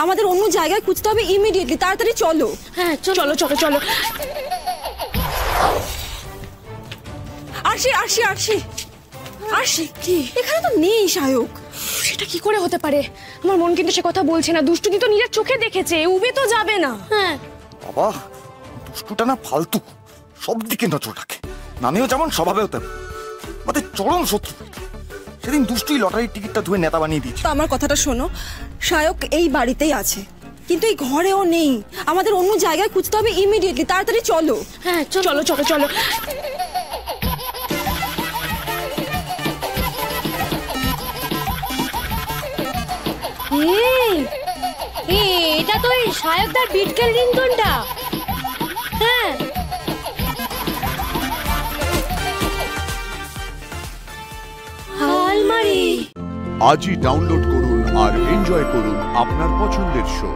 আমাদের অন্য জায়গায় খুঁজতে হবে ইমিডিয়েটলি। তাড়াতাড়ি চলো। হ্যাঁ চলো চলো চলো। আরশি আরশি আরশি আরশি, কি এখানে তো নেই সায়ক। সেটা কি করে হতে পারে? আমার মন কিন্তু সে কথা বলছে না। দুষ্টুদি তো নিজের চোখে দেখেছে, উবে তো যাবে না। হ্যাঁ বাবা, দুষ্টুটা না ফালতু, সব দিকে নজর রাখে। নামেও যেমন স্বভাবেও তেমন, আমাদের চরম শত্রু। সেদিন দুষ্টুই লটারির টিকিটটা ধুয়ে নেতা বানিয়ে দিয়েছে। তো আমার কথাটা শোনো, সায়ক এই বাড়িতেই আছে, কিন্তু এই ঘরেও নেই। আমাদের অন্য জায়গায় খুঁজতে হবে ইমিডিয়েটলি। তাড়াতাড়ি চলো। হ্যাঁ চলো চলো চলো। এটা তো এই সায়কদার বিটকেল রিংটোনটা। হ্যাঁ আলমারি। আজই ডাউনলোড করুন আর এনজয় করুন আপনার পছন্দের শো।